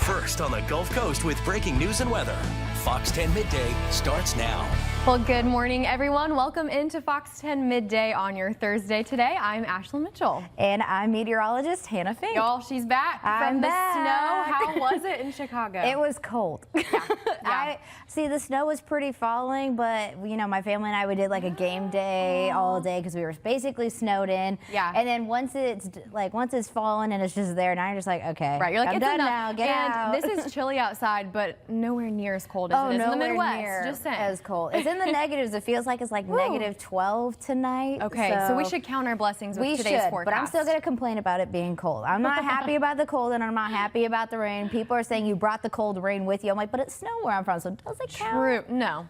first on the Gulf Coast with breaking news and weather. Fox 10 Midday starts now. Well, good morning, everyone. Welcome into Fox 10 Midday on your Thursday. Today, I'm Ashlyn Mitchell. And I'm meteorologist Hannah Fink. Y'all, she's back from the snow. How was it in Chicago? It was cold. Yeah. See, the snow was pretty falling, but you know, my family and I, we did like a game day all day because we were basically snowed in. Yeah. And then once it's fallen and it's just there, now you're just like, okay, right. You're like, I'm it's done enough. now. Get out. And this is chilly outside, but nowhere near as cold as it is in the Midwest. Near just saying. as cold. It's in the negatives. It feels like it's like negative 12 tonight. Okay, so we should count our blessings with today's forecast. But I'm still going to complain about it being cold. I'm not happy about the cold, and I'm not happy about the rain. People are saying you brought the cold rain with you. I'm like, but it's snow where I'm from, so does it count? True. No.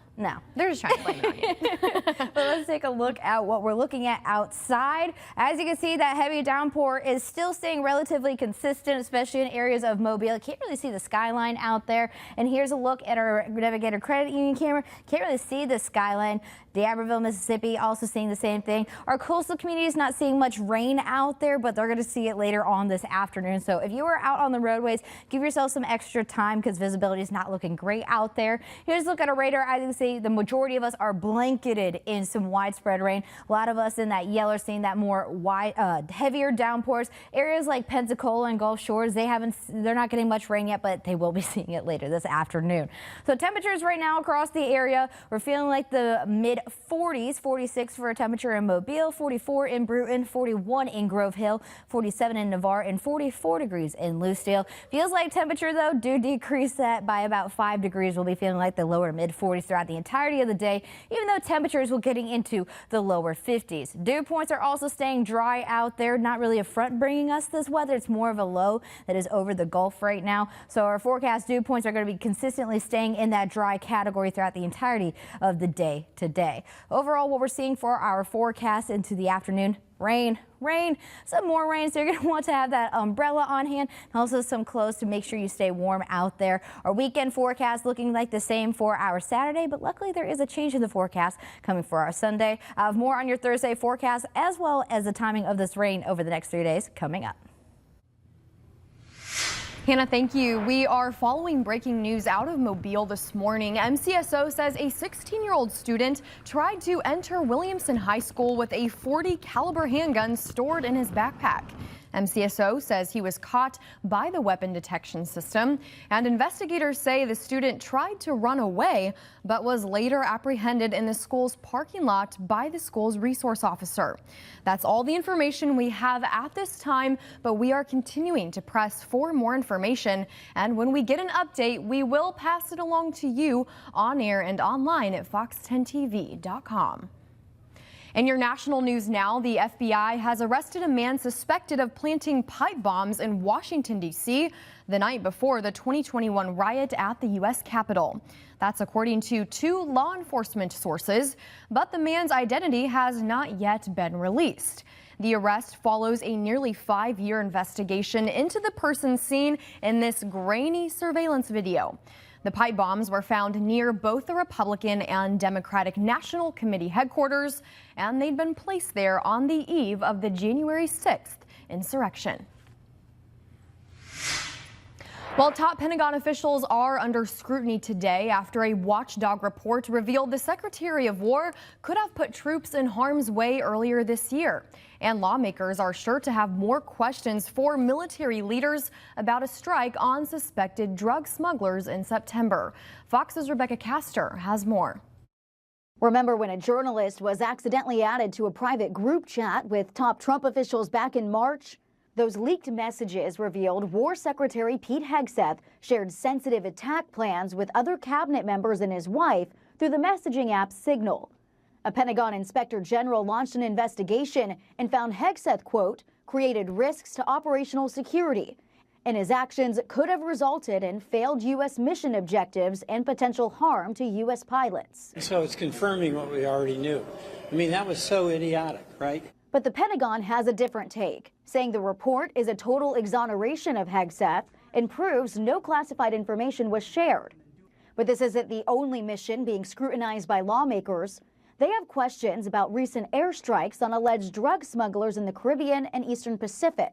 They're just trying to blame it on you. But let's take a look at what we're looking at outside. As you can see, that heavy downpour is still staying relatively consistent, especially in areas of Mobile. You can't really see the skyline out there. And here's a look at our Navigator Credit Union camera. Can't really see the skyline. D'Iberville, Mississippi, also seeing the same thing. Our coastal community is not seeing much rain out there, but they're going to see it later on this afternoon. So if you are out on the roadways, give yourself some extra time because visibility is not looking great out there. Here's a look at our radar. As you can see, the majority of us are blanketed in some widespread rain. A lot of us in that yellow seeing that more heavier downpours. Areas like Pensacola and Gulf Shores, they're not getting much rain yet, but they will be seeing it later this afternoon. So temperatures right now across the area, we're feeling like the mid 40s, 46 for a temperature in Mobile, 44 in Bruton, 41 in Grove Hill, 47 in Navarre, and 44 degrees in Lucedale. Feels like temperature, though, do decrease that by about 5 degrees. We'll be feeling like the lower mid 40s throughout the entirety of the day, even though temperatures will getting into the lower 50s. Dew points are also staying dry out there. Not really a front bringing us this weather. It's more of a low that is over the Gulf right now. So our forecast dew points are going to be consistently staying in that dry category throughout the entirety of the day today. Overall, what we're seeing for our forecast into the afternoon, rain, some more rain, so you're going to want to have that umbrella on hand and also some clothes to make sure you stay warm out there. Our weekend forecast looking like the same for our Saturday, but luckily there is a change in the forecast coming for our Sunday. I have more on your Thursday forecast as well as the timing of this rain over the next 3 days coming up. Hannah, thank you. We are following breaking news out of Mobile this morning. MCSO says a 16-year-old student tried to enter Williamson High School with a .40 caliber handgun stored in his backpack. MCSO says he was caught by the weapon detection system, and investigators say the student tried to run away but was later apprehended in the school's parking lot by the school's resource officer. That's all the information we have at this time, but we are continuing to press for more information, and when we get an update, we will pass it along to you on air and online at fox10tv.com. In your national news now, the FBI has arrested a man suspected of planting pipe bombs in Washington, D.C. the night before the 2021 riot at the U.S. Capitol. That's according to 2 law enforcement sources, but the man's identity has not yet been released. The arrest follows a nearly 5-year investigation into the person seen in this grainy surveillance video. The pipe bombs were found near both the Republican and Democratic National Committee headquarters, and they'd been placed there on the eve of the January 6th insurrection. Well, top Pentagon officials are under scrutiny today after a watchdog report revealed the Secretary of War could have put troops in harm's way earlier this year. And lawmakers are sure to have more questions for military leaders about a strike on suspected drug smugglers in September. Fox's Rebecca Castor has more. Remember when a journalist was accidentally added to a private group chat with top Trump officials back in March? Those leaked messages revealed War Secretary Pete Hegseth shared sensitive attack plans with other cabinet members and his wife through the messaging app Signal. A Pentagon inspector general launched an investigation and found Hegseth, quote, created risks to operational security, and his actions could have resulted in failed U.S. mission objectives and potential harm to U.S. pilots. So it's confirming what we already knew. I mean, that was so idiotic, right? But the Pentagon has a different take, saying the report is a total exoneration of Hegseth and proves no classified information was shared. But this isn't the only mission being scrutinized by lawmakers. They have questions about recent airstrikes on alleged drug smugglers in the Caribbean and Eastern Pacific.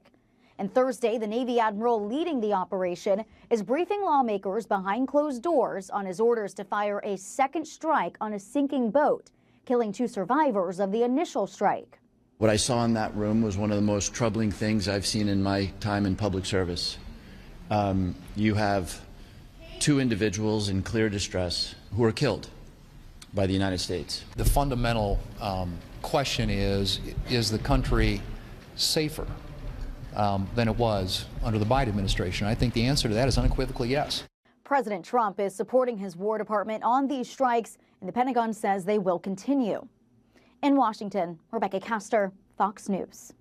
And Thursday, the Navy admiral leading the operation is briefing lawmakers behind closed doors on his orders to fire a second strike on a sinking boat, killing 2 survivors of the initial strike. What I saw in that room was one of the most troubling things I've seen in my time in public service. You have 2 individuals in clear distress who were killed by the United States. The fundamental question is the country safer than it was under the Biden administration? I think the answer to that is unequivocally yes. President Trump is supporting his War Department on these strikes, and the Pentagon says they will continue. In Washington, Rebecca Castor, Fox News.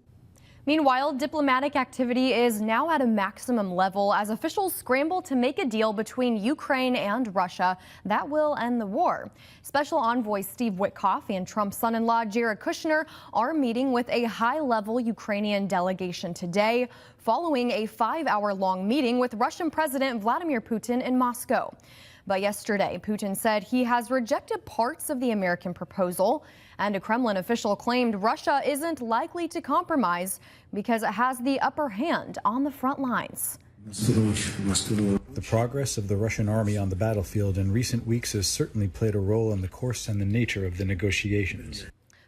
Meanwhile, diplomatic activity is now at a maximum level as officials scramble to make a deal between Ukraine and Russia that will end the war. Special Envoy Steve Witkoff and Trump's son-in-law Jared Kushner are meeting with a high-level Ukrainian delegation today, following a 5-hour-long meeting with Russian President Vladimir Putin in Moscow. But yesterday, Putin said he has rejected parts of the American proposal, and a Kremlin official claimed Russia isn't likely to compromise because it has the upper hand on the front lines. The progress of the Russian army on the battlefield in recent weeks has certainly played a role in the course and the nature of the negotiations.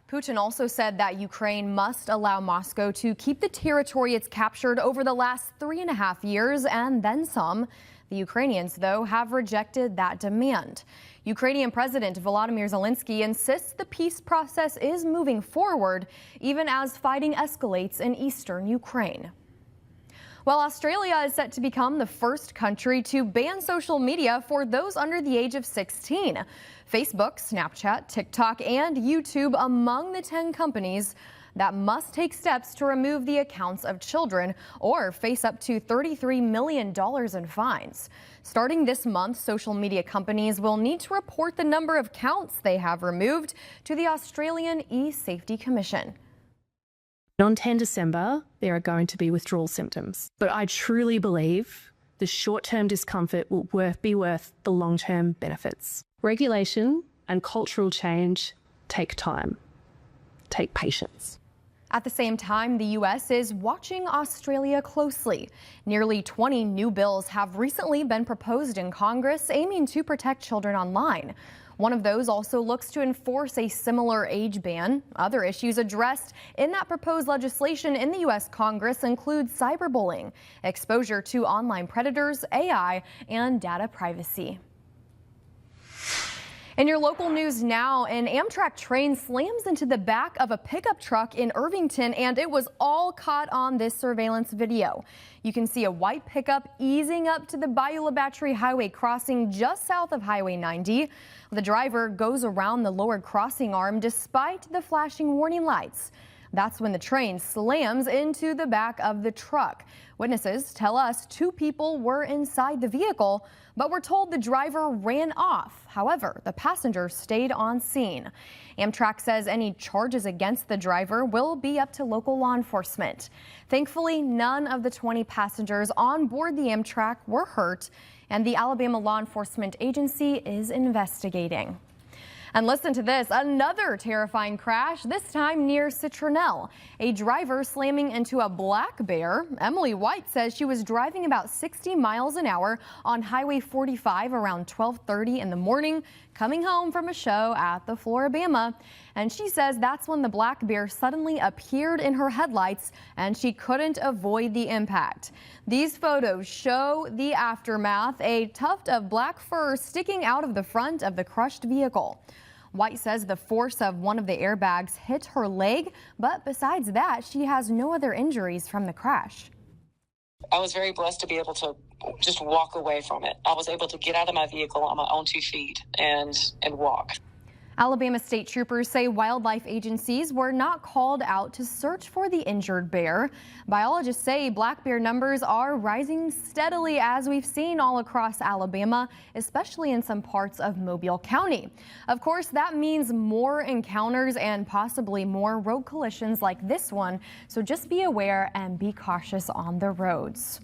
Putin also said that Ukraine must allow Moscow to keep the territory it's captured over the last 3.5 years and then some. The Ukrainians, though, have rejected that demand. Ukrainian President Volodymyr Zelensky insists the peace process is moving forward, even as fighting escalates in eastern Ukraine. Well, Australia is set to become the first country to ban social media for those under the age of 16. Facebook, Snapchat, TikTok, and YouTube among the 10 companies that must take steps to remove the accounts of children or face up to $33 million in fines. Starting this month, social media companies will need to report the number of accounts they have removed to the Australian E-Safety Commission. On 10 December, there are going to be withdrawal symptoms, but I truly believe the short-term discomfort will be worth the long-term benefits. Regulation and cultural change take time, take patience. At the same time, the U.S. is watching Australia closely. Nearly 20 new bills have recently been proposed in Congress aiming to protect children online. One of those also looks to enforce a similar age ban. Other issues addressed in that proposed legislation in the U.S. Congress include cyberbullying, exposure to online predators, AI, and data privacy. In your local news now, an Amtrak train slams into the back of a pickup truck in Irvington, and it was all caught on this surveillance video. You can see a white pickup easing up to the Bayou La Batterie Highway crossing just south of Highway 90. The driver goes around the lower crossing arm despite the flashing warning lights. That's when the train slams into the back of the truck. Witnesses tell us 2 people were inside the vehicle, but we're told the driver ran off. However, the passenger stayed on scene. Amtrak says any charges against the driver will be up to local law enforcement. Thankfully, none of the 20 passengers on board the Amtrak were hurt, and the Alabama Law Enforcement Agency is investigating. And listen to this, another terrifying crash, this time near Citronelle. A driver slamming into a black bear. Emily White says she was driving about 60 miles an hour on Highway 45 around 12:30 in the morning, coming home from a show at the Floribama. And she says that's when the black bear suddenly appeared in her headlights and she couldn't avoid the impact. These photos show the aftermath, a tuft of black fur sticking out of the front of the crushed vehicle. White says the force of one of the airbags hit her leg, but besides that, she has no other injuries from the crash. I was very blessed to be able to just walk away from it. I was able to get out of my vehicle on my own 2 feet and walk. Alabama state troopers say wildlife agencies were not called out to search for the injured bear. Biologists say black bear numbers are rising steadily, as we've seen all across Alabama, especially in some parts of Mobile County. Of course, that means more encounters and possibly more road collisions like this one, so just be aware and be cautious on the roads.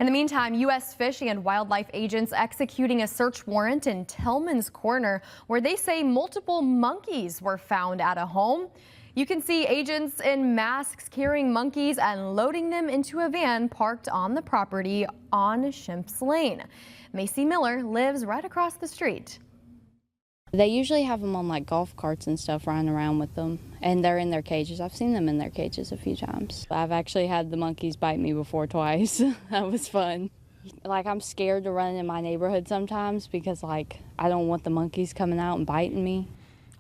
In the meantime, U.S. Fish and Wildlife agents executing a search warrant in Tillman's Corner, where they say multiple monkeys were found at a home. You can see agents in masks carrying monkeys and loading them into a van parked on the property on Shimps Lane. Macy Miller lives right across the street. They usually have them on like golf carts and stuff running around with them, and they're in their cages. I've seen them in their cages a few times. I've actually had the monkeys bite me before twice. That was fun. Like, I'm scared to run in my neighborhood sometimes because like I don't want the monkeys coming out and biting me.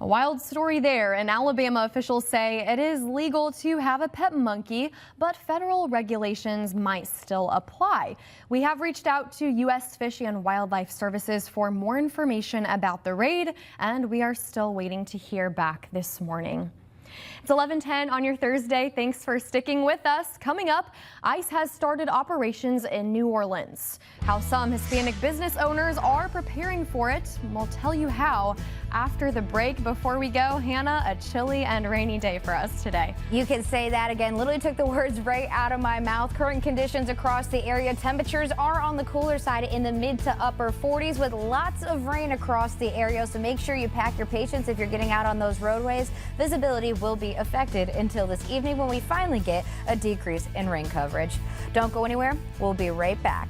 A wild story there. In Alabama, officials say it is legal to have a pet monkey, but federal regulations might still apply. We have reached out to U.S. Fish and Wildlife Services for more information about the raid, and we are still waiting to hear back this morning. It's 11:10 on your Thursday. Thanks for sticking with us. Coming up, ICE has started operations in New Orleans. How some Hispanic business owners are preparing for it. We'll tell you how after the break. Before we go, Hannah, a chilly and rainy day for us today. You can say that again. Literally took the words right out of my mouth. Current conditions across the area. Temperatures are on the cooler side in the mid to upper 40s with lots of rain across the area. So make sure you pack your patience if you're getting out on those roadways. Visibility will be affected until this evening when we finally get a decrease in rain coverage. Don't go anywhere. We'll be right back.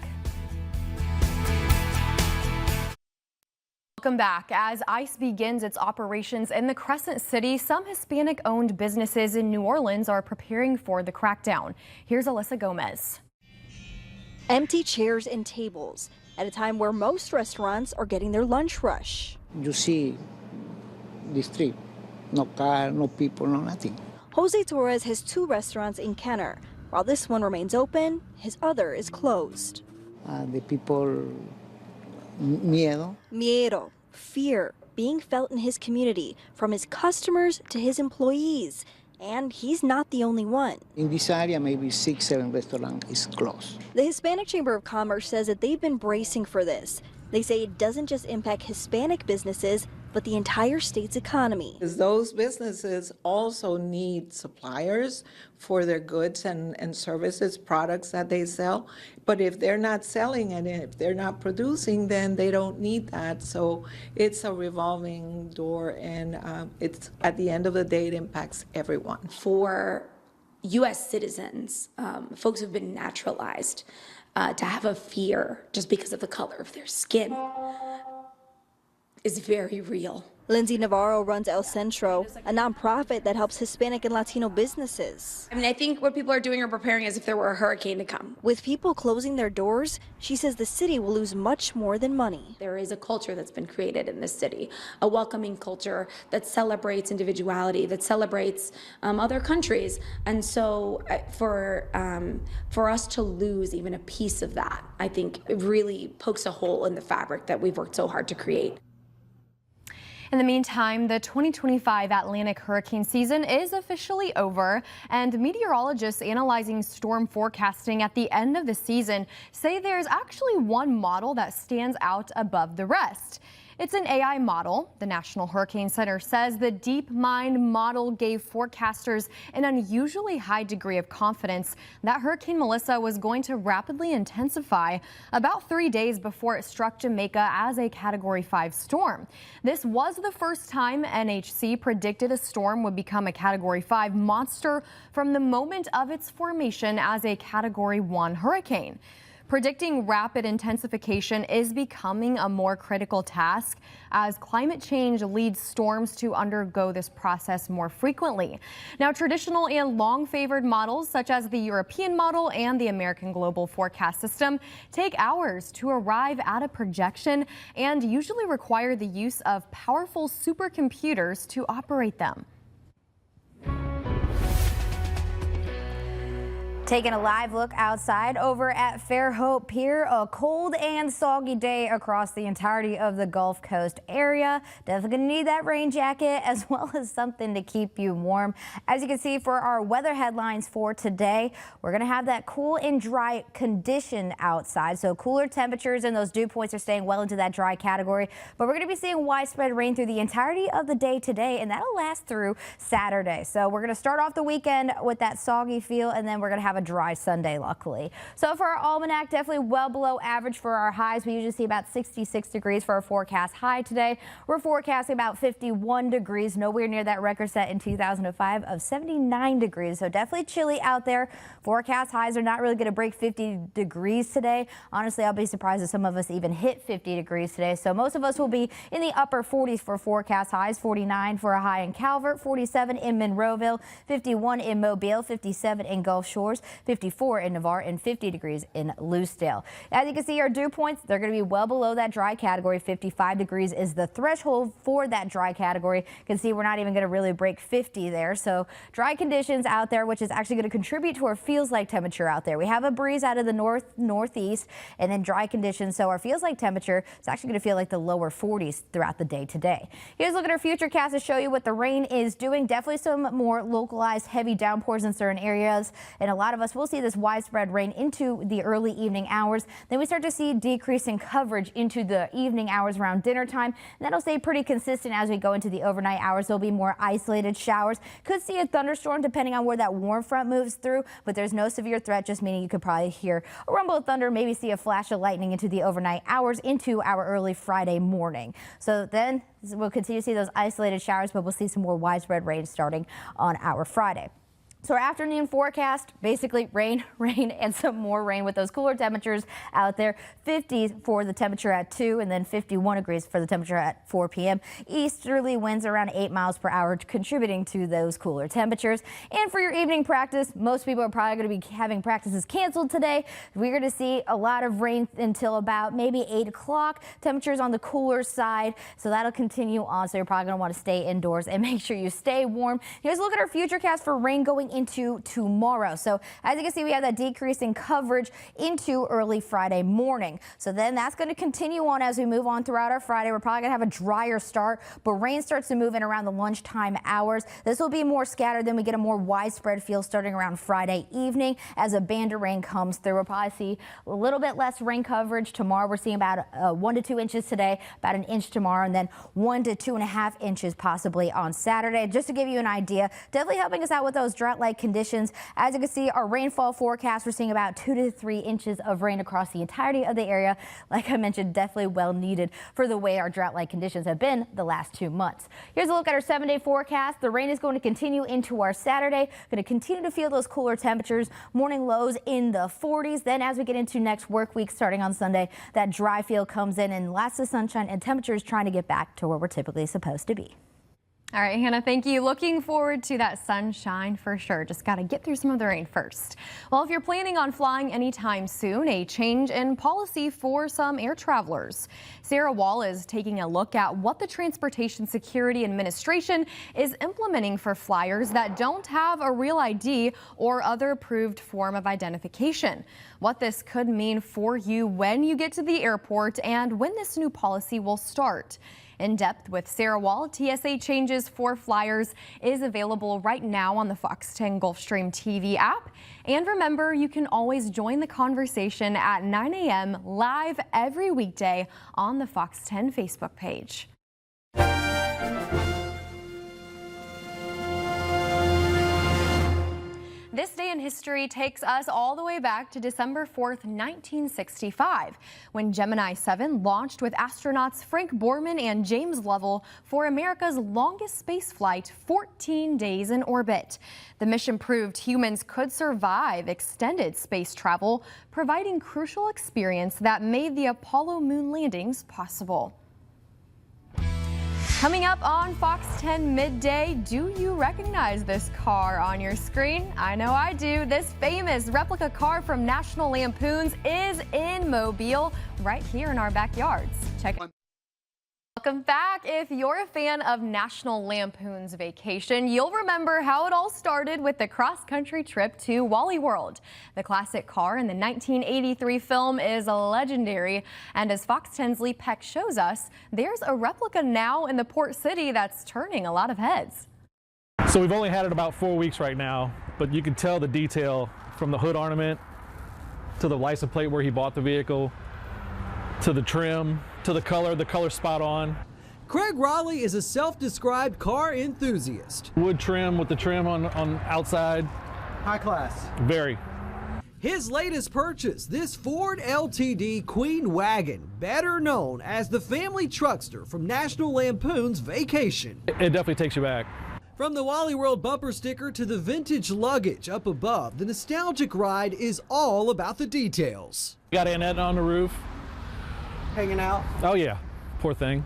Welcome back. As ICE begins its operations in the Crescent City, some Hispanic-owned businesses in New Orleans are preparing for the crackdown. Here's Alyssa Gomez. Empty chairs and tables at a time where most restaurants are getting their lunch rush. You see the street, no car, no people, no nothing. Jose Torres has 2 restaurants in Kenner. While this one remains open, his other is closed. The people, Miedo, fear, being felt in his community, from his customers to his employees. And he's not the only one. In this area, maybe 6, 7 restaurants is closed. The Hispanic Chamber of Commerce says that they've been bracing for this. They say it doesn't just impact Hispanic businesses, but the entire state's economy. Those businesses also need suppliers for their goods and services, products that they sell. But if they're not selling and if they're not producing, then they don't need that. So it's a revolving door, and it's at the end of the day, it impacts everyone. For U.S. citizens, folks who've been naturalized, to have a fear just because of the color of their skin is very real. Lindsay Navarro runs El Centro, a nonprofit that helps Hispanic and Latino businesses. I mean, I think what people are doing are preparing as if there were a hurricane to come. With people closing their doors, she says the city will lose much more than money. There is a culture that's been created in this city, a welcoming culture that celebrates individuality, that celebrates other countries. And so for us to lose even a piece of that, I think it really pokes a hole in the fabric that we've worked so hard to create. In the meantime, the 2025 Atlantic hurricane season is officially over, and meteorologists analyzing storm forecasting at the end of the season say there's actually one model that stands out above the rest. It's an AI model. The National Hurricane Center says the DeepMind model gave forecasters an unusually high degree of confidence that Hurricane Melissa was going to rapidly intensify about 3 days before it struck Jamaica as a Category 5 storm. This was the first time NHC predicted a storm would become a Category 5 monster from the moment of its formation as a Category 1 hurricane. Predicting rapid intensification is becoming a more critical task as climate change leads storms to undergo this process more frequently. Now, traditional and long-favored models such as the European model and the American Global Forecast System take hours to arrive at a projection and usually require the use of powerful supercomputers to operate them. Taking a live look outside over at Fairhope Pier, a cold and soggy day across the entirety of the Gulf Coast area. Definitely gonna need that rain jacket as well as something to keep you warm. As you can see for our weather headlines for today, we're gonna have that cool and dry condition outside. So cooler temperatures and those dew points are staying well into that dry category, but we're gonna be seeing widespread rain through the entirety of the day today, and that'll last through Saturday. So we're gonna start off the weekend with that soggy feel, and then we're gonna have a a dry Sunday, luckily. So for our almanac, definitely well below average for our highs. We usually see about 66 degrees for our forecast high today. We're forecasting about 51 degrees, nowhere near that record set in 2005 of 79 degrees. So definitely chilly out there. Forecast highs are not really going to break 50 degrees today. Honestly, I'll be surprised if some of us even hit 50 degrees today. So most of us will be in the upper 40s for forecast highs. 49 for a high in Calvert, 47 in Monroeville, 51 in Mobile, 57 in Gulf Shores, 54 in Navarre, and 50 degrees in Loosedale. As you can see, our dew points, they're going to be well below that dry category. 55 degrees is the threshold for that dry category. You can see we're not even going to really break 50 there. So dry conditions out there, which is actually going to contribute to our feels like temperature out there. We have a breeze out of the northeast and then dry conditions. So our feels like temperature is actually going to feel like the lower 40s throughout the day today. Here's a look at our futurecast to show you what the rain is doing. Definitely some more localized heavy downpours in certain areas. And a lot of us will see this widespread rain into the early evening hours. Then we start to see decreasing coverage into the evening hours around dinner time. And that'll stay pretty consistent as we go into the overnight hours. There'll be more isolated showers. Could see a thunderstorm depending on where that warm front moves through, but there's no severe threat, just meaning you could probably hear a rumble of thunder, maybe see a flash of lightning into the overnight hours into our early Friday morning. So then we'll continue to see those isolated showers, but we'll see some more widespread rain starting on our Friday. So our afternoon forecast, basically rain, and some more rain with those cooler temperatures out there. 50s for the temperature at 2 and then 51 degrees for the temperature at 4 p.m. Easterly winds around 8 miles per hour contributing to those cooler temperatures. And for your evening practice, most people are probably going to be having practices canceled today. We're going to see a lot of rain until about maybe 8 o'clock. Temperatures on the cooler side, so that'll continue on. So you're probably going to want to stay indoors and make sure you stay warm. Here's a look at our futurecast for rain going into tomorrow. So as you can see, we have that decrease in coverage into early Friday morning. So then that's going to continue on as we move on throughout our Friday. We're probably going to have a drier start, but rain starts to move in around the lunchtime hours. This will be more scattered. Then we get a more widespread feel starting around Friday evening as a band of rain comes through. We'll probably see a little bit less rain coverage tomorrow. We're seeing about 1 to 2 inches today, about an inch tomorrow, and then 1 to 2.5 inches possibly on Saturday. Just to give you an idea, definitely helping us out with those drought-like conditions. As you can see, our rainfall forecast, we're seeing about 2 to 3 inches of rain across the entirety of the area. Like I mentioned, definitely well needed for the way our drought-like conditions have been the last 2 months. Here's a look at our 7-day forecast. The rain is going to continue into our Saturday. Going to continue to feel those cooler temperatures. Morning lows in the 40s. Then as we get into next work week starting on Sunday, that dry feel comes in and lots of sunshine and temperatures trying to get back to where we're typically supposed to be. All right, Hannah, thank you. Looking forward to that sunshine for sure. Just got to get through some of the rain first. Well, if you're planning on flying anytime soon, a change in policy for some air travelers. Sarah Wall is taking a look at what the Transportation Security Administration is implementing for flyers that don't have a real ID or other approved form of identification. What this could mean for you when you get to the airport and when this new policy will start. In Depth with Sarah Wall, TSA changes for flyers is available right now on the Fox 10 Gulfstream TV app. And remember, you can always join the conversation at 9 a.m. live every weekday on the Fox 10 Facebook page. This day in history takes us all the way back to December 4th, 1965, when Gemini 7 launched with astronauts Frank Borman and James Lovell for America's longest space flight, 14 days in orbit. The mission proved humans could survive extended space travel, providing crucial experience that made the Apollo moon landings possible. Coming up on Fox 10 Midday, do you recognize this car on your screen? I know I do. This famous replica car from National Lampoon's is in Mobile, right here in our backyards. Check it out. Welcome back. If you're a fan of National Lampoon's Vacation, you'll remember how it all started with the cross-country trip to Wally World. The classic car in the 1983 film is legendary, and as Fox 10's Lee Peck shows us, there's a replica now in the port city that's turning a lot of heads. So we've only had it about 4 weeks right now, but you can tell the detail from the hood ornament to the license plate where he bought the vehicle, to the trim, to the color spot on. Craig Raleigh is a self-described car enthusiast. Wood trim with the trim on outside. High class. Very. His latest purchase, this Ford LTD Queen Wagon, better known as the family truckster from National Lampoon's Vacation. It definitely takes you back. From the Wally World bumper sticker to the vintage luggage up above, the nostalgic ride is all about the details. Got Annette on the roof. Hanging out? Oh yeah, poor thing.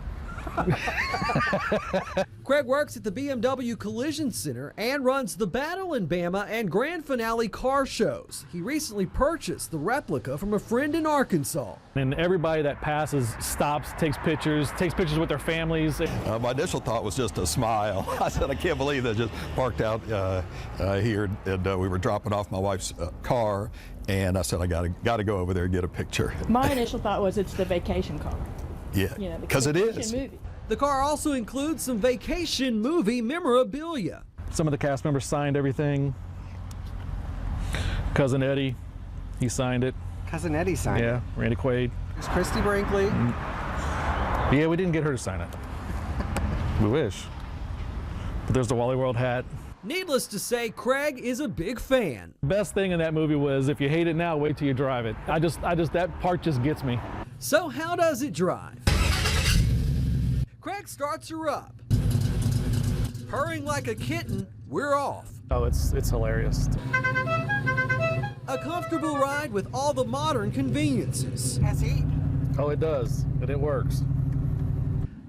Craig works at the BMW Collision Center and runs the Battle in Bama and Grand Finale car shows. He recently purchased the replica from a friend in Arkansas. And everybody that passes stops, takes pictures with their families. My initial thought was just a smile. I said, I can't believe that. Just parked out here, and we were dropping off my wife's car, and I said, I got to go over there and get a picture. My initial thought was it's the vacation car. Yeah, you know, because it is. Movie. The car also includes some vacation movie memorabilia. Some of the cast members signed everything. Cousin Eddie, he signed it. Cousin Eddie signed it? Yeah, Randy Quaid. Is Christy Brinkley? Yeah, we didn't get her to sign it. We wish. But there's the Wally World hat. Needless to say, Craig is a big fan. Best thing in that movie was if you hate it now, wait till you drive it. That part just gets me. So how does it drive? Craig starts her up. Purring like a kitten, we're off. Oh, it's hilarious. A comfortable ride with all the modern conveniences. Has he? Oh, it does, and it works.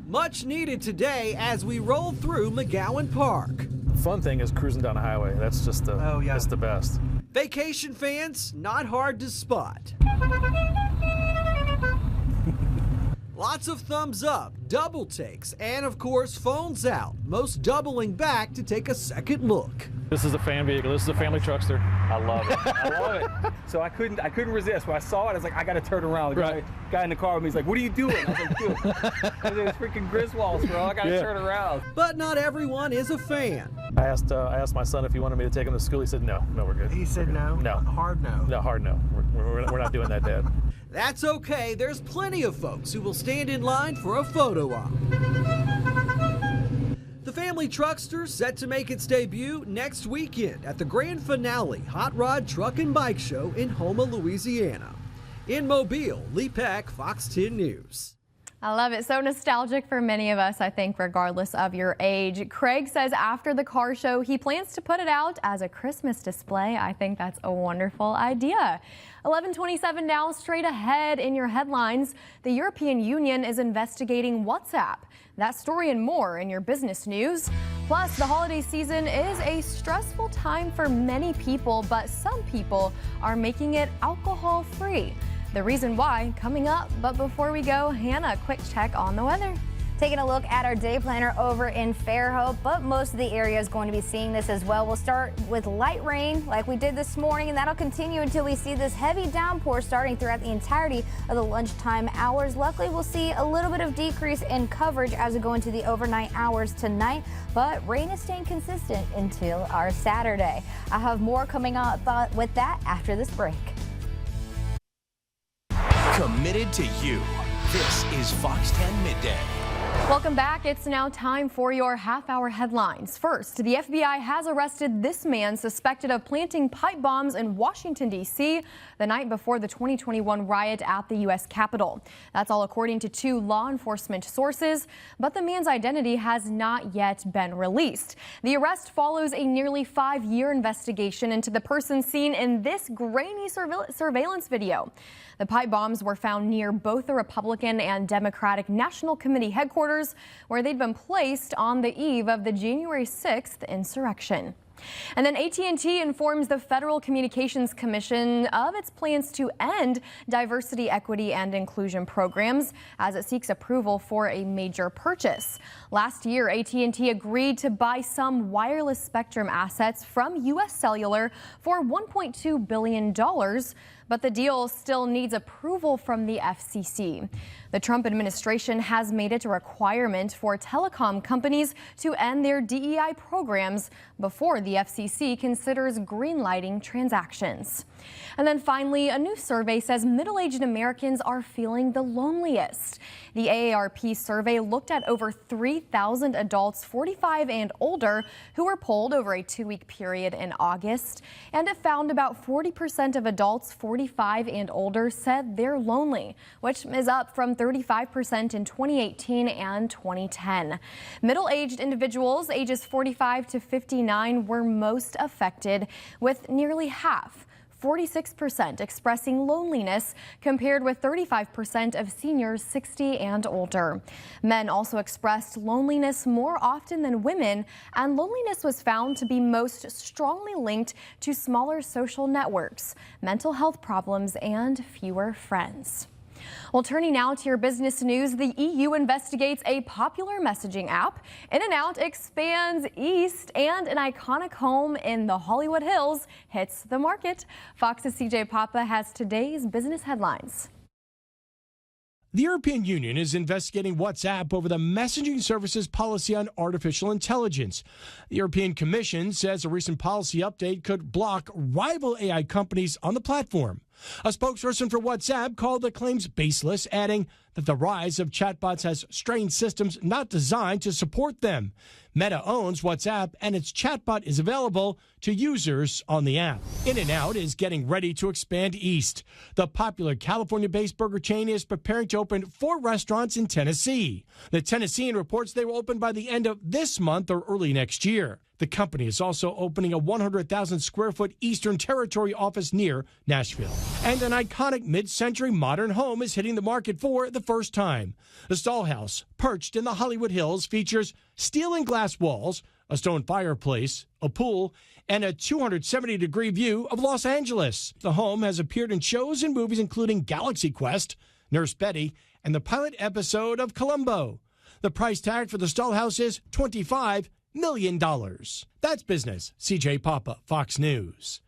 Much needed today as we roll through McGowan Park. The fun thing is cruising down the highway. That's just that's the best. Vacation fans, not hard to spot. Lots of thumbs up, double takes, and of course phones out, most doubling back to take a second look. This is a fan vehicle. This is a family truckster. I love it. I love it. So I couldn't resist. When I saw it, I was like, I got to turn around. The guy in the car with me, he's like, what are you doing? I was like, dude, it's freaking Griswolds, bro. I got to turn around. But not everyone is a fan. I asked my son if he wanted me to take him to school. He said, no, we're good. He said no? No. Hard no? No, hard no. We're not doing that, Dad. That's okay. There's plenty of folks who will stand in line for a photo op. The family truckster set to make its debut next weekend at the Grand Finale Hot Rod Truck and Bike Show in Houma, Louisiana. In Mobile, Lee Peck, Fox 10 News. I love it. So nostalgic for many of us, I think, regardless of your age. Craig says after the car show, he plans to put it out as a Christmas display. I think that's a wonderful idea. 11:27 now, straight ahead in your headlines. The European Union is investigating WhatsApp. That story and more in your business news. Plus, the holiday season is a stressful time for many people, but some people are making it alcohol-free. The reason why coming up, but before we go, Hannah, a quick check on the weather. Taking a look at our day planner over in Fairhope, but most of the area is going to be seeing this as well. We'll start with light rain like we did this morning, and that'll continue until we see this heavy downpour starting throughout the entirety of the lunchtime hours. Luckily, we'll see a little bit of decrease in coverage as we go into the overnight hours tonight, but rain is staying consistent until our Saturday. I have more coming up with that after this break. Committed to you. This is Fox 10 Midday. Welcome back. It's now time for your half-hour headlines. First, the FBI has arrested this man suspected of planting pipe bombs in Washington, D.C. the night before the 2021 riot at the U.S. Capitol. That's all according to two law enforcement sources, but the man's identity has not yet been released. The arrest follows a nearly 5-year investigation into the person seen in this grainy surveillance video. The pipe bombs were found near both the Republican and Democratic National Committee headquarters, where they'd been placed on the eve of the January 6th insurrection. And then AT&T informs the Federal Communications Commission of its plans to end diversity, equity, and inclusion programs as it seeks approval for a major purchase. Last year, AT&T agreed to buy some wireless spectrum assets from U.S. Cellular for $1.2 billion. but the deal still needs approval from the FCC. The Trump administration has made it a requirement for telecom companies to end their DEI programs before the FCC considers greenlighting transactions. And then finally, a new survey says middle-aged Americans are feeling the loneliest. The AARP survey looked at over 3,000 adults 45 and older who were polled over a 2-week period in August, and it found about 40% of adults 45 and older said they're lonely, which is up from 35% in 2018 and 2010. Middle-aged individuals ages 45 to 59 were most affected, with nearly half, 46%, expressing loneliness, compared with 35% of seniors 60 and older. Men also expressed loneliness more often than women, and loneliness was found to be most strongly linked to smaller social networks, mental health problems, and fewer friends. Well, turning now to your business news, the EU investigates a popular messaging app. In-N-Out expands east, and an iconic home in the Hollywood Hills hits the market. Fox's CJ Papa has today's business headlines. The European Union is investigating WhatsApp over the messaging service's policy on artificial intelligence. The European Commission says a recent policy update could block rival AI companies on the platform. A spokesperson for WhatsApp called the claims baseless, adding that the rise of chatbots has strained systems not designed to support them. Meta owns WhatsApp, and its chatbot is available to users on the app. In-N-Out is getting ready to expand east. The popular California-based burger chain is preparing to open 4 restaurants in Tennessee. The Tennessean reports they will open by the end of this month or early next year. The company is also opening a 100,000 square foot Eastern Territory office near Nashville. And an iconic mid-century modern home is hitting the market for the first time. The Stall House, perched in the Hollywood Hills, features steel and glass walls, a stone fireplace, a pool, and a 270-degree view of Los Angeles. The home has appeared in shows and movies including Galaxy Quest, Nurse Betty, and the pilot episode of Columbo. The price tag for the Stall House is $25 million. That's business. CJ Papa, Fox News.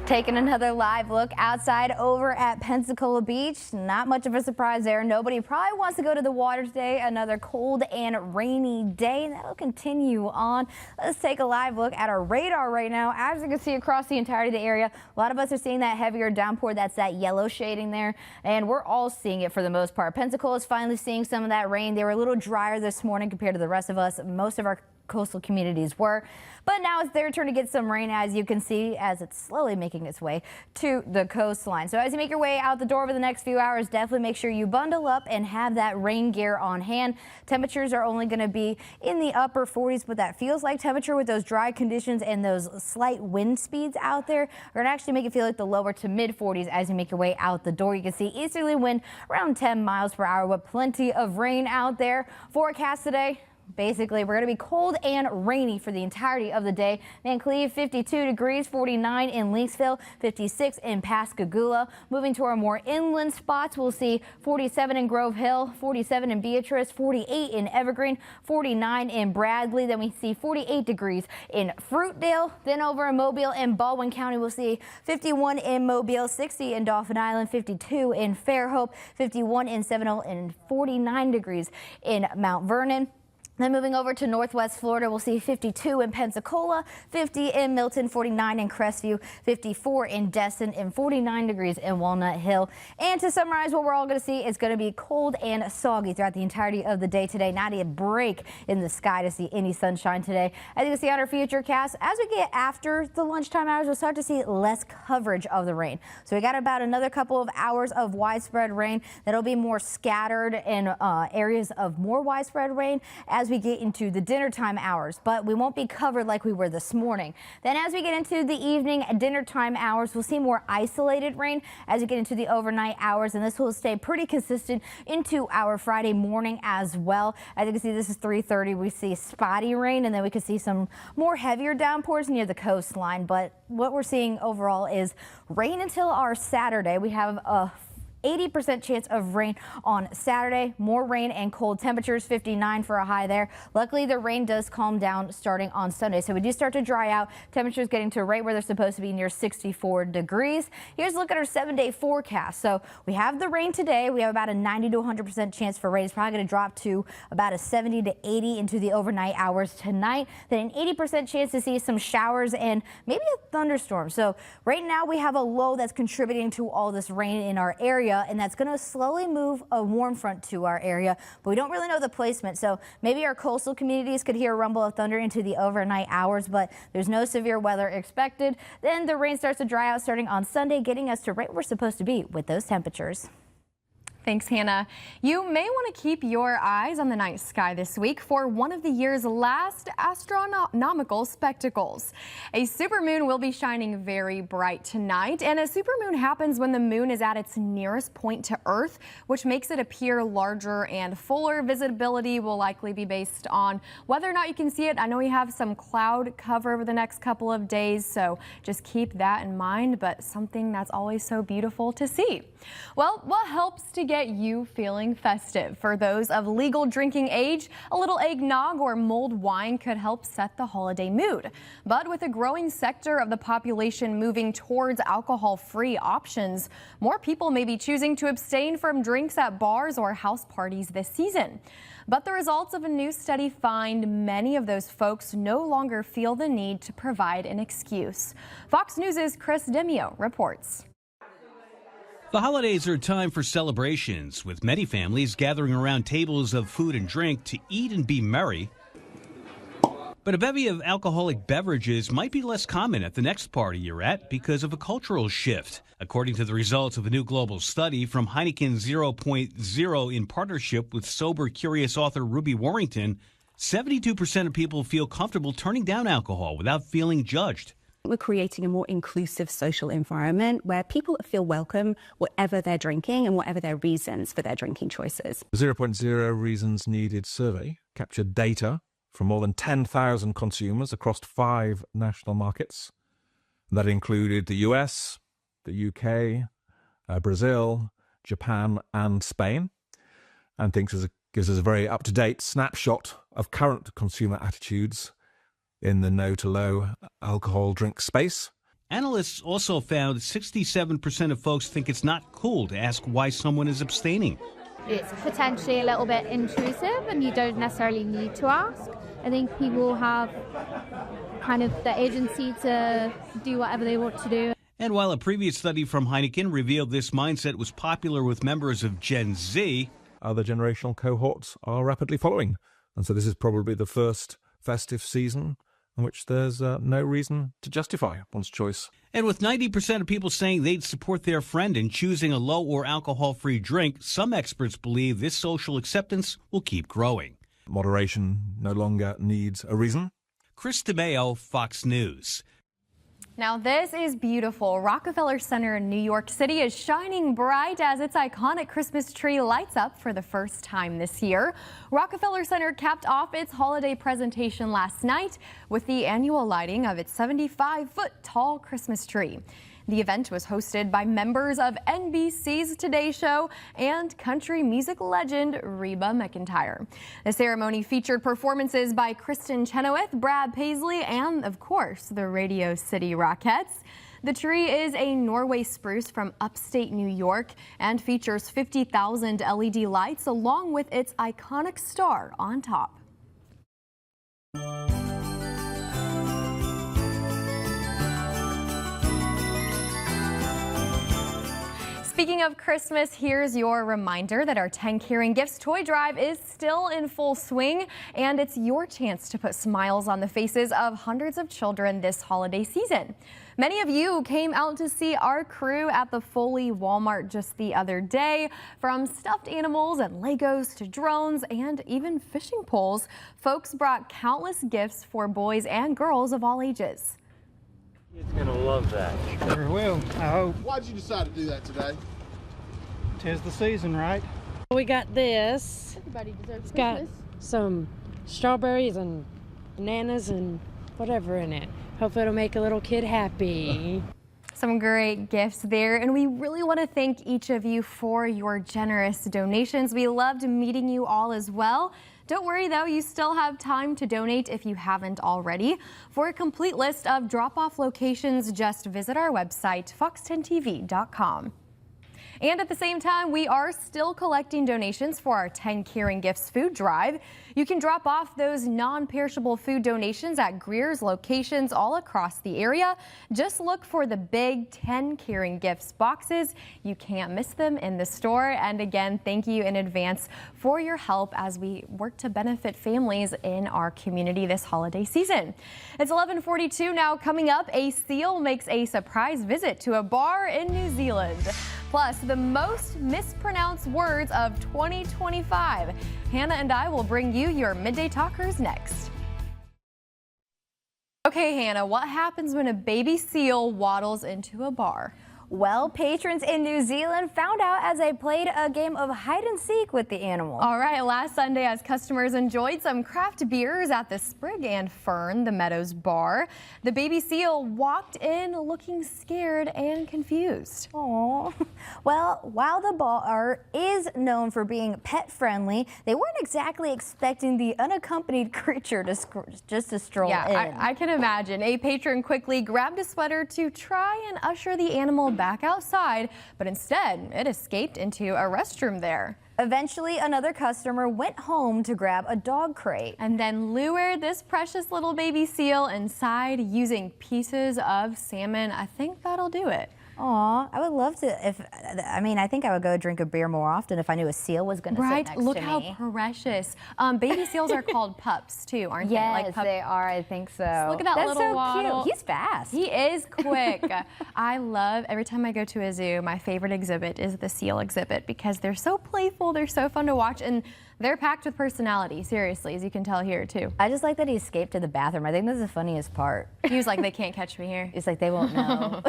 Taking another live look outside over at Pensacola Beach. Not much of a surprise there. Nobody probably wants to go to the water today. Another cold and rainy day, and that'll continue on. Let's take a live look at our radar right now. As you can see across the entirety of the area, a lot of us are seeing that heavier downpour. That's that yellow shading there, and we're all seeing it for the most part. Pensacola is finally seeing some of that rain. They were a little drier this morning compared to the rest of us. Most of our coastal communities were, but now it's their turn to get some rain, as you can see, as it's slowly making its way to the coastline. So as you make your way out the door over the next few hours, definitely make sure you bundle up and have that rain gear on hand. Temperatures are only going to be in the upper 40s, but that feels like temperature with those dry conditions and those slight wind speeds out there are going to actually make it feel like the lower to mid 40s as you make your way out the door. You can see easterly wind around 10 miles per hour with plenty of rain out there. Forecast today. Basically, we're going to be cold and rainy for the entirety of the day. Van Cleve, 52 degrees, 49 in Leakesville, 56 in Pascagoula. Moving to our more inland spots, we'll see 47 in Grove Hill, 47 in Beatrice, 48 in Evergreen, 49 in Bradley. Then we see 48 degrees in Fruitdale. Then over in Mobile and Baldwin County, we'll see 51 in Mobile, 60 in Dauphin Island, 52 in Fairhope, 51 in Seminole, and 49 degrees in Mount Vernon. Then moving over to Northwest Florida, we'll see 52 in Pensacola, 50 in Milton, 49 in Crestview, 54 in Destin, and 49 degrees in Walnut Hill. And to summarize, what we're all going to see is going to be cold and soggy throughout the entirety of the day today. Not a break in the sky to see any sunshine today. As you can see on our futurecast, as we get after the lunchtime hours, we'll start to see less coverage of the rain. So we got about another couple of hours of widespread rain that'll be more scattered in areas of more widespread rain as we get into the dinner time hours, but we won't be covered like we were this morning. Then as we get into the evening dinner time hours, we'll see more isolated rain as we get into the overnight hours, and this will stay pretty consistent into our Friday morning as well. As you can see, this is 3:30. We see spotty rain, and then we could see some more heavier downpours near the coastline, but what we're seeing overall is rain until our Saturday. We have a 80% chance of rain on Saturday. More rain and cold temperatures, 59 for a high there. Luckily, the rain does calm down starting on Sunday. So we do start to dry out. Temperatures getting to right where they're supposed to be, near 64 degrees. Here's a look at our 7-day forecast. So we have the rain today. We have about a 90 to 100% chance for rain. It's probably going to drop to about a 70 to 80 into the overnight hours tonight. Then an 80% chance to see some showers and maybe a thunderstorm. So right now we have a low that's contributing to all this rain in our area, and that's going to slowly move a warm front to our area, but we don't really know the placement. So maybe our coastal communities could hear a rumble of thunder into the overnight hours, but there's no severe weather expected. Then the rain starts to dry out starting on Sunday, getting us to right where we're supposed to be with those temperatures. Thanks, Hannah. You may want to keep your eyes on the night sky this week for one of the year's last astronomical spectacles. A supermoon will be shining very bright tonight, and a supermoon happens when the moon is at its nearest point to Earth, which makes it appear larger and fuller. Visibility will likely be based on whether or not you can see it. I know we have some cloud cover over the next couple of days, so just keep that in mind, but something that's always so beautiful to see. Well, what helps to get you feeling festive? For those of legal drinking age, a little eggnog or mulled wine could help set the holiday mood. But with a growing sector of the population moving towards alcohol-free options, more people may be choosing to abstain from drinks at bars or house parties this season. But the results of a new study find many of those folks no longer feel the need to provide an excuse. Fox News' Chris Demio reports. The holidays are a time for celebrations, with many families gathering around tables of food and drink to eat and be merry. But a bevy of alcoholic beverages might be less common at the next party you're at because of a cultural shift. According to the results of a new global study from Heineken 0.0 in partnership with Sober Curious author Ruby Warrington, 72% of people feel comfortable turning down alcohol without feeling judged. We're creating a more inclusive social environment where people feel welcome, whatever they're drinking and whatever their reasons for their drinking choices. The 0.0 Reasons Needed survey captured data from more than 10,000 consumers across 5 national markets. That included the US, the UK, Brazil, Japan and Spain, and gives us a very up-to-date snapshot of current consumer attitudes in the no to low alcohol drink space. Analysts also found 67% of folks think it's not cool to ask why someone is abstaining. It's potentially a little bit intrusive and you don't necessarily need to ask. I think people have kind of the agency to do whatever they want to do. And while a previous study from Heineken revealed this mindset was popular with members of Gen Z, other generational cohorts are rapidly following. And so this is probably the first festive season in which there's no reason to justify one's choice. And with 90% of people saying they'd support their friend in choosing a low or alcohol-free drink, some experts believe this social acceptance will keep growing. Moderation no longer needs a reason. Chris DeMeo, Fox News. Now this is beautiful. Rockefeller Center in New York City is shining bright as its iconic Christmas tree lights up for the first time this year. Rockefeller Center capped off its holiday presentation last night with the annual lighting of its 75-foot tall Christmas tree. The event was hosted by members of NBC's Today Show and country music legend Reba McEntire. The ceremony featured performances by Kristen Chenoweth, Brad Paisley, and, of course, the Radio City Rockettes. The tree is a Norway spruce from upstate New York and features 50,000 LED lights along with its iconic star on top. Speaking of Christmas, here's your reminder that our 10 Caring Gifts toy drive is still in full swing, and it's your chance to put smiles on the faces of hundreds of children this holiday season. Many of you came out to see our crew at the Foley Walmart just the other day. From stuffed animals and Legos to drones and even fishing poles, folks brought countless gifts for boys and girls of all ages. It's gonna love that. Sure will, I hope. Why'd you decide to do that today? 'Tis the season, right? We got this. Everybody deserves It's got Christmas. some strawberries and bananas and whatever in it. Hope it'll make a little kid happy. Some great gifts there, and we really want to thank each of you for your generous donations. We loved meeting you all as well. Don't worry though, you still have time to donate if you haven't already. For a complete list of drop-off locations, just visit our website, fox10tv.com. And at the same time, we are still collecting donations for our 10 Caring Gifts food drive. You can drop off those non-perishable food donations at Greer's locations all across the area. Just look for the big 10 Caring Gifts boxes. You can't miss them in the store. And again, thank you in advance for your help as we work to benefit families in our community this holiday season. It's 11:42 now. Coming up, a seal makes a surprise visit to a bar in New Zealand. Plus, the most mispronounced words of 2025. Hannah and I will bring you your Midday Talkers next. Okay, Hannah, what happens when a baby seal waddles into a bar? Well, patrons in New Zealand found out as they played a game of hide and seek with the animal. All right, last Sunday as customers enjoyed some craft beers at the Sprig and Fern, the Meadows bar, the baby seal walked in looking scared and confused. Aww. Well, while the bar is known for being pet friendly, they weren't exactly expecting the unaccompanied creature to just to stroll in. I can imagine. A patron quickly grabbed a sweater to try and usher the animal back outside, but instead it escaped into a restroom there. Eventually, another customer went home to grab a dog crate and then lured this precious little baby seal inside using pieces of salmon. I think that'll do it. Aw, I would love to. I think I would go drink a beer more often if I knew a seal was going to sit next to me. Look how precious. Baby seals are called pups too, aren't they? Yes, they are. I think so. Look at that little waddle. Cute. He's fast. He is quick. I love every time I go to a zoo. My favorite exhibit is the seal exhibit because they're so playful. They're so fun to watch, and they're packed with personality, seriously, as you can tell here, too. I just like that he escaped to the bathroom. I think that's the funniest part. He was like, they can't catch me here. It's like, they won't know.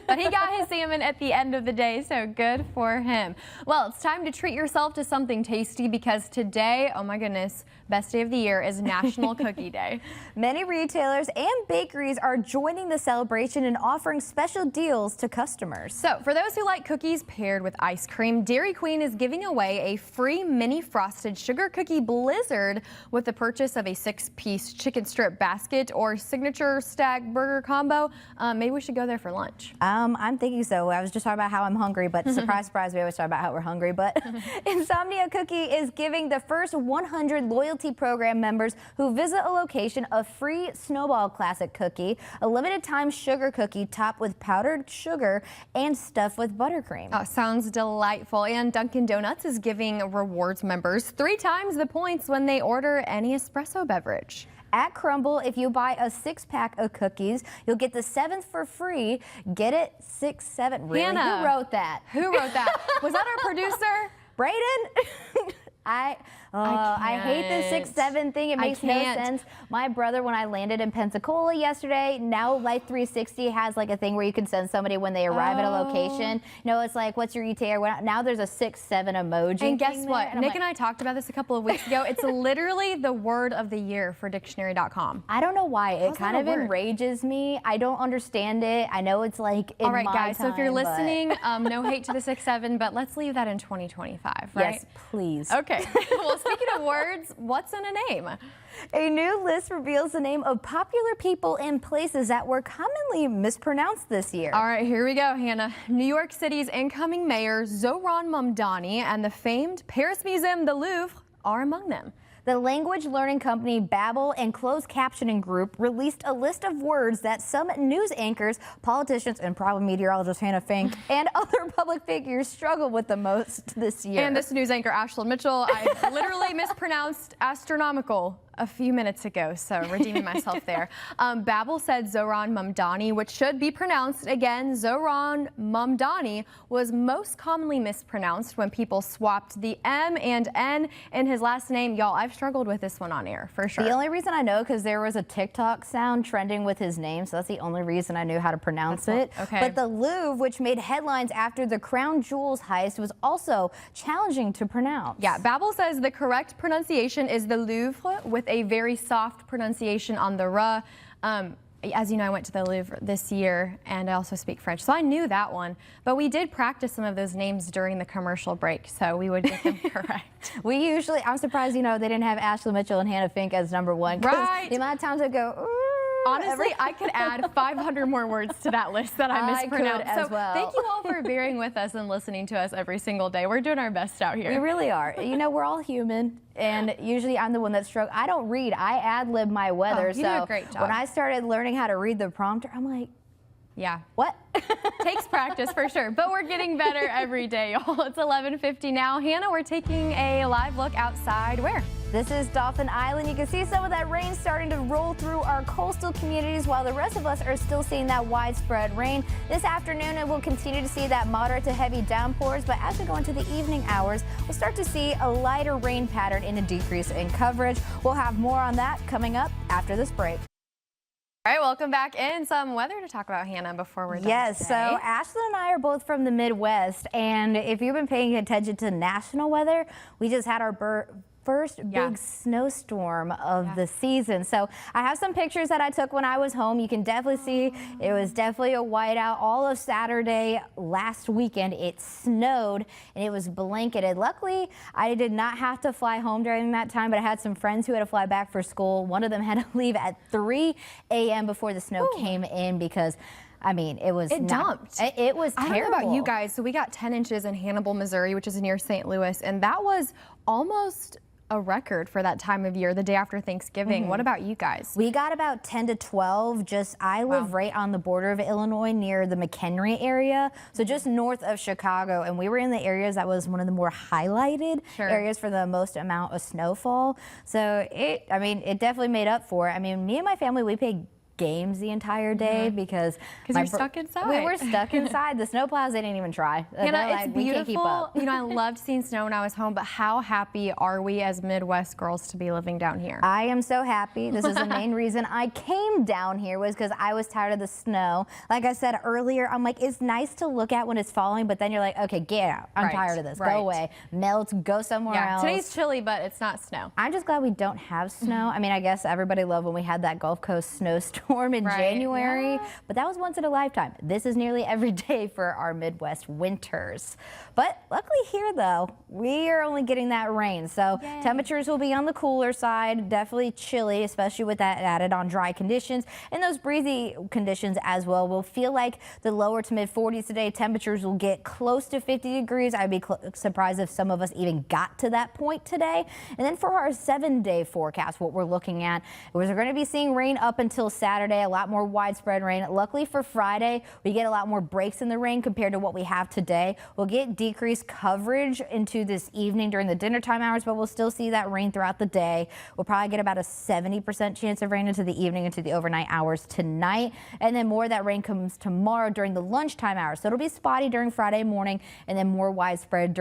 But he got his salmon at the end of the day, so good for him. Well, it's time to treat yourself to something tasty because today, oh my goodness, best day of the year is National Cookie Day. Many retailers and bakeries are joining the celebration and offering special deals to customers. So for those who like cookies paired with ice cream, Dairy Queen is giving away a free mini frosted sugar cookie blizzard with the purchase of a 6-piece chicken strip basket or signature stack burger combo. Maybe we should go there for lunch. I'm thinking so. I was just talking about how I'm hungry, but surprise, surprise, we always talk about how we're hungry. But Insomnia Cookie is giving the first 100 loyalty program members who visit a location a free Snowball Classic cookie, a limited time sugar cookie topped with powdered sugar and stuffed with buttercream. Oh, sounds delightful. And Dunkin' Donuts is giving rewards members 3 times the points when they order any espresso beverage. At Crumble, if you buy a 6-pack of cookies, you'll get the 7th for free. Get it 6, 7. Really? Hannah, who wrote that? Who wrote that? Was that our producer? Brayden? I hate the 6, 7 thing. It makes no sense. My brother, when I landed in Pensacola yesterday, now Life 360 has like a thing where you can send somebody when they arrive at a location. You know, it's like, what's your ETA? Now there's a 6, 7 emoji. And guess what? Nick and I talked about this a couple of weeks ago. It's literally the word of the year for dictionary.com. I don't know why. It kind of enrages me. I don't understand it. I know it's like in all right, my guys, time, so if you're listening, no hate to the 6, 7, but let's leave that in 2025, right? Yes, please. Okay. Well, speaking of words, what's in a name? A new list reveals the name of popular people and places that were commonly mispronounced this year. All right, here we go, Hannah. New York City's incoming mayor, Zohran Mamdani, and the famed Paris Museum, the Louvre, are among them. The language learning company Babbel and closed captioning group released a list of words that some news anchors, politicians, and probably meteorologist Hannah Fink and other public figures struggle with the most this year. And this news anchor, Ashlyn Mitchell, I literally mispronounced astronomical a few minutes ago, so redeeming myself there. Babbel said Zohran Mamdani, which should be pronounced again, Zohran Mamdani, was most commonly mispronounced when people swapped the M and N in his last name. Y'all, I've struggled with this one on air, for sure. The only reason I know, because there was a TikTok sound trending with his name, so that's the only reason I knew how to pronounce it. Okay. But the Louvre, which made headlines after the Crown Jewels heist, was also challenging to pronounce. Yeah, Babbel says the correct pronunciation is the Louvre with a very soft pronunciation on the R. As you know, I went to the Louvre this year, and I also speak French, so I knew that one. But we did practice some of those names during the commercial break, so we would get them correct. I'm surprised, they didn't have Ashlyn Mitchell and Hannah Fink as number one. Right. The amount of times I go, ooh. Honestly, I could add 500 more words to that list that I mispronounced. As well. Thank you all for bearing with us and listening to us every single day. We're doing our best out here. We really are. We're all human, and usually I'm the one that struggles. I don't read. I ad-lib my weather. You do a great job. When I started learning how to read the prompter, I'm like, yeah. What? Takes practice for sure, but we're getting better every day, y'all. It's 11:50 now. Hannah, we're taking a live look outside. Where? This is Dolphin Island. You can see some of that rain starting to roll through our coastal communities while the rest of us are still seeing that widespread rain. This afternoon, it will continue to see that moderate to heavy downpours, but as we go into the evening hours, we'll start to see a lighter rain pattern and a decrease in coverage. We'll have more on that coming up after this break. All right, welcome back in. Some weather to talk about, Hannah, before we're done. Yes, today. so Ashlyn and I are both from the Midwest, and if you've been paying attention to national weather, we just had our first big snowstorm of the season. So I have some pictures that I took when I was home. You can definitely see it was definitely a whiteout. All of Saturday last weekend, it snowed and it was blanketed. Luckily, I did not have to fly home during that time, but I had some friends who had to fly back for school. One of them had to leave at 3 a.m. before the snow came in because it was dumped. It was terrible. I don't know about you guys. So we got 10 inches in Hannibal, Missouri, which is near St. Louis, and that was almost a record for that time of year, the day after Thanksgiving. What about you guys? We got about 10 to 12. I live right on the border of Illinois near the McHenry area, so just north of Chicago, and we were in the areas that was one of the more highlighted areas for the most amount of snowfall. So it definitely made up for it. Me and my family, we paid games the entire day because you're stuck inside. We were stuck inside. The snowplows, they didn't even try. Hannah, it's beautiful. We can't keep up. I loved seeing snow when I was home, but how happy are we as Midwest girls to be living down here? I am so happy. This is the main reason I came down here was because I was tired of the snow. Like I said earlier, I'm like, it's nice to look at when it's falling, but then you're like, okay, get out. I'm tired of this. Go away. Melt, go somewhere else. Today's chilly, but it's not snow. I'm just glad we don't have snow. I guess everybody loved when we had that Gulf Coast snowstorm in January, but that was once in a lifetime. This is nearly every day for our Midwest winters. But luckily here, though, we are only getting that rain, so temperatures will be on the cooler side, definitely chilly, especially with that added on dry conditions, and those breezy conditions as well. We'll feel like the lower to mid 40s today. Temperatures will get close to 50 degrees. I'd be surprised if some of us even got to that point today. And then for our 7-day forecast, what we're looking at is we're going to be seeing rain up until Saturday, a lot more widespread rain. Luckily for Friday, we get a lot more breaks in the rain compared to what we have today. We'll get decreased coverage into this evening during the dinner time hours, but we'll still see that rain throughout the day. We'll probably get about a 70% chance of rain into the evening, into the overnight hours tonight. And then more of that rain comes tomorrow during the lunchtime hours. So it'll be spotty during Friday morning and then more widespread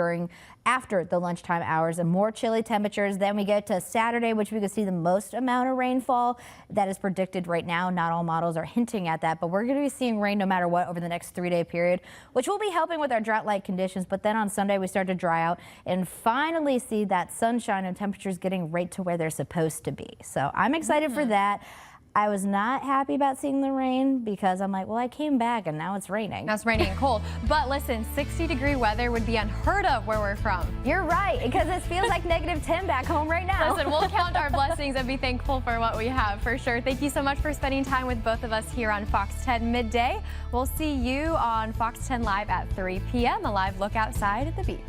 after the lunchtime hours and more chilly temperatures. Then we get to Saturday, which we can see the most amount of rainfall that is predicted right now. Not all models are hinting at that, but we're going to be seeing rain no matter what over the next 3-day period, which will be helping with our drought-like conditions. But then on Sunday, we start to dry out and finally see that sunshine and temperatures getting right to where they're supposed to be. So I'm excited for that. I was not happy about seeing the rain because I'm like, well, I came back and now it's raining. Now it's raining and cold. But listen, 60-degree weather would be unheard of where we're from. You're right, because it feels like -10 back home right now. Listen, we'll count our blessings and be thankful for what we have for sure. Thank you so much for spending time with both of us here on Fox 10 Midday. We'll see you on Fox 10 Live at 3 p.m. A live look outside at the beach.